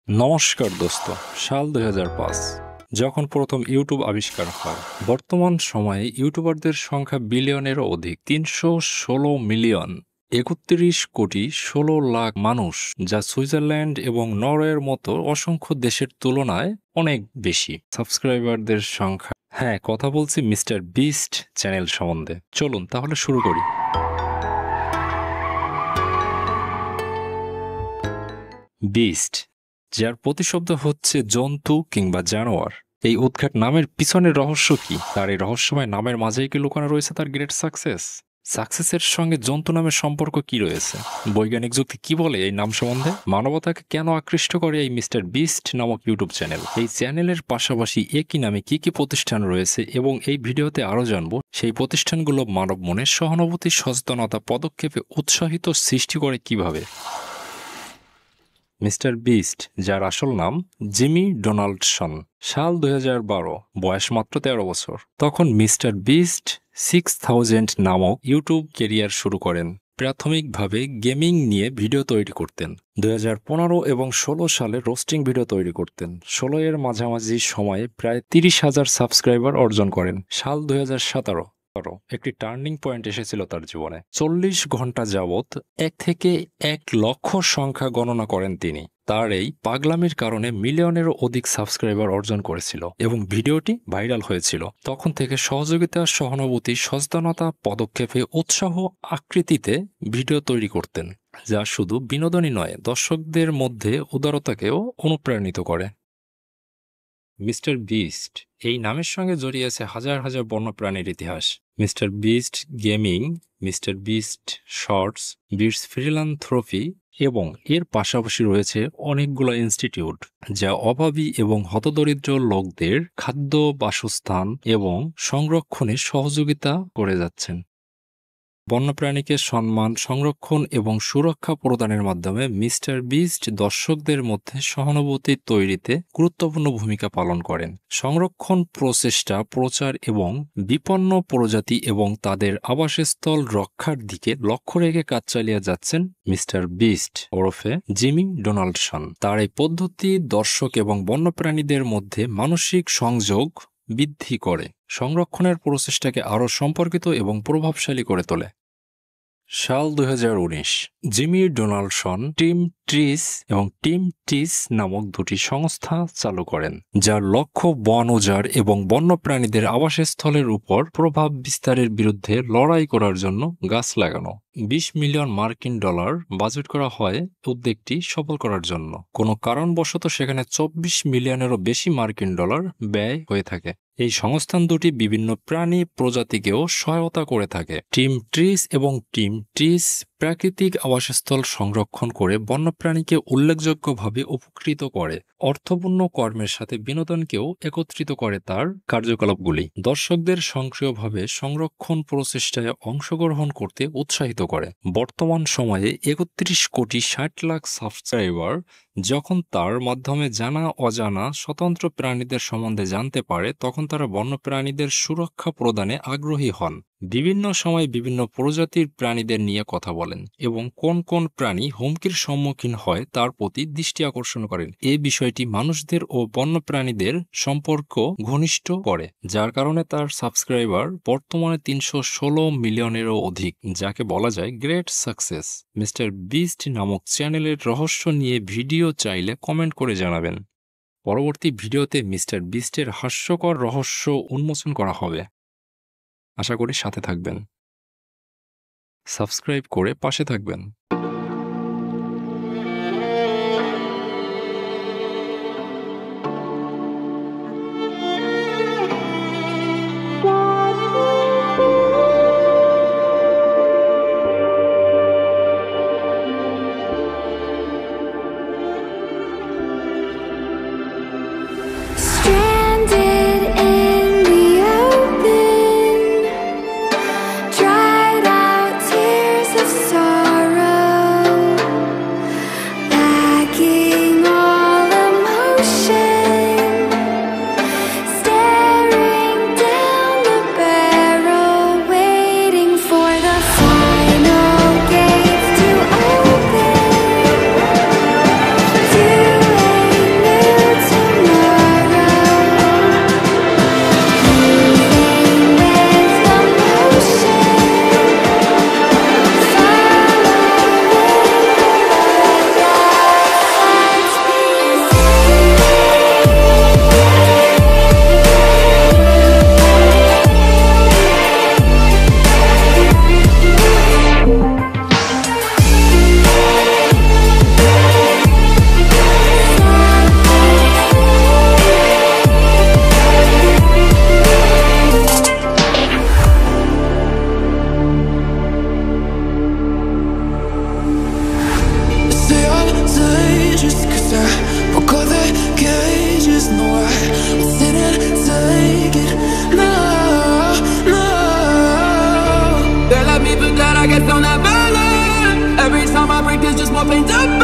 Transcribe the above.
নমস্কার দোস্ত। সাল 2005 যখন প্রথম ইউটিউব আবিষ্কার হয়। বর্তমান সময়ে ইউটিউবারদের সংখ্যা বিলিয়নেরও অধিক, 316 মিলিয়ন, 31 কোটি 16 লাখ মানুষ, যা সুইজারল্যান্ড এবং নরওয়ের মতো অসংখ্য দেশের তুলনায় অনেক বেশি। সাবস্ক্রাইবারদের সংখ্যা, হ্যাঁ, কথা বলছি মিস্টার বিস্ট চ্যানেল সম্বন্ধে। চলুন তাহলে শুরু করি। বিস্ট, যার প্রতিশব্দ হচ্ছে জন্তু কিংবা জানোয়ার। এই উদ্ঘাট নামের পিছনের রহস্য কি? তার এই রহস্যময় নামের মাঝেই কি লুকানো রয়েছে তার গ্রেট সাকসেসের সঙ্গে জন্তু নামের সম্পর্ক কি রয়েছে? বৈজ্ঞানিক যুক্তি কি বলে এই নাম সম্বন্ধে? মানবতাকে কেন আকৃষ্ট করে এই মিস্টার বিস্ট নামক ইউটিউব চ্যানেল? এই চ্যানেলের পাশাপাশি একই নামে কি কি প্রতিষ্ঠান রয়েছে এবং এই ভিডিওতে আরও জানবো সেই প্রতিষ্ঠানগুলো মানব মনে সহানুভূতি, সচেতনতা, পদক্ষেপে উৎসাহিত সৃষ্টি করে কিভাবে। মিস্টার বিস্ট, যার আসল নাম জিমি ডোনাল্ডসন, সাল 2012, বয়স মাত্র 13 বছর। তখন মিস্টার বিস্ট 6000 নামক ইউটিউব কেরিয়ার শুরু করেন। প্রাথমিকভাবে গেমিং নিয়ে ভিডিও তৈরি করতেন। 2015 এবং 16 সালে রোস্টিং ভিডিও তৈরি করতেন। 16 এর মাঝামাঝি সময়ে প্রায় 30,000 সাবস্ক্রাইবার অর্জন করেন। সাল 2017 একটি টার্নিং পয়েন্ট এসেছিল তার জীবনে। 40 ঘন্টা যাবৎ 1 থেকে 1 লক্ষ সংখ্যা গণনা করেন তিনি। তার এই পাগলামির কারণে মিলিয়নেরও অধিক সাবস্ক্রাইবার অর্জন করেছিল এবং ভিডিওটি ভাইরাল হয়েছিল। তখন থেকে সহযোগিতা, সহানুভূতি, সচেতনতা, পদক্ষেপে উৎসাহ আকৃতিতে ভিডিও তৈরি করতেন, যা শুধু বিনোদনই নয়, দর্শকদের মধ্যে উদারতাকেও অনুপ্রাণিত করে। মিস্টার বিস্ট, এই নামের সঙ্গে জড়িয়ে আছে হাজার হাজার বন্যপ্রাণীর ইতিহাস। Mister beast gaming, mister beast shorts, beast philanthropy এবং এর পাশাপাশি রয়েছে অনেকগুলো ইনস্টিটিউট যা অভাবী এবং হতদরিদ্র লোকদের খাদ্য, বাসস্থান এবং সংরক্ষণে সহযোগিতা করে যাচ্ছেন। বন্যপ্রাণীকে সম্মান, সংরক্ষণ এবং সুরক্ষা প্রদানের মাধ্যমে মিস্টার বিস্ট দর্শকদের মধ্যে সহানুভূতি তৈরিতে গুরুত্বপূর্ণ ভূমিকা পালন করেন। সংরক্ষণ প্রচেষ্টা, প্রচার এবং বিপন্ন প্রজাতি এবং তাদের আবাসস্থল রক্ষার দিকে লক্ষ্য রেখে কাজ চালিয়ে যাচ্ছেন মিস্টার বিস্ট ওরফে জিমি ডোনাল্ডসন। তার এই পদ্ধতি দর্শক এবং বন্যপ্রাণীদের মধ্যে মানসিক সংযোগ বৃদ্ধি করে, সংরক্ষণের প্রচেষ্টাকে আরও সম্পর্কিত এবং প্রভাবশালী করে তোলে। সাল 2019, জিমি ডোনাল্ডসন টিম ট্রিস এবং টিম টিস নামক দুটি সংস্থা চালু করেন, যার লক্ষ্য বন উজাড় এবং বন্যপ্রাণীদের আবাসস্থলের উপর প্রভাব বিস্তারের বিরুদ্ধে লড়াই করার জন্য গাছ লাগানো। $20 মিলিয়ন বাজেট করা হয় উদ্যোগটি সফল করার জন্য। কোনো কারণবশত সেখানে $24 মিলিয়নেরও বেশি মার্কিন ডলার ব্যয় হয়ে থাকে। এই সংস্থান দুটি বিভিন্ন প্রাণী প্রজাতিকেও সহায়তা করে থাকে। টিম ট্রিস এবং টিম টিস প্রাকৃতিক আবাসস্থল সংরক্ষণ করে বন্যপ্রাণীকে উল্লেখযোগ্যভাবে উপকৃত করে। অর্থপূর্ণ কর্মের সাথে বিনোদনকেও একত্রিত করে তার কার্যকলাপগুলি। দর্শকদের সক্রিয়ভাবে সংরক্ষণ প্রচেষ্টায় অংশগ্রহণ করতে উৎসাহিত করে। বর্তমান সময়ে 31 কোটি 60 লাখ সাবস্ক্রাইবার যখন তার মাধ্যমে জানা অজানা স্বতন্ত্র প্রাণীদের সম্বন্ধে জানতে পারে, তখন তারা বন্যপ্রাণীদের সুরক্ষা প্রদানে আগ্রহী হন। বিভিন্ন সময় বিভিন্ন প্রজাতির প্রাণীদের নিয়ে কথা বলেন এবং কোন কোন প্রাণী হুমকির সম্মুখীন হয় তার প্রতি দৃষ্টি আকর্ষণ করেন। এই বিষয়টি মানুষদের ও বন্যপ্রাণীদের সম্পর্ক ঘনিষ্ঠ করে, যার কারণে তার সাবস্ক্রাইবার বর্তমানে 316 মিলিয়নেরও অধিক, যাকে বলা যায় গ্রেট সাকসেস। মিস্টার বিস্ট নামক চ্যানেলের রহস্য নিয়ে ভিডিও চাইলে কমেন্ট করে জানাবেন। পরবর্তী ভিডিওতে মিস্টার বিস্টের হাস্যকর রহস্য উন্মোচন করা হবে। আশা করি সাথে থাকবেন, সাবস্ক্রাইব করে পাশে থাকবেন। Stranded in the open, dried out tears of sorrow. up and up.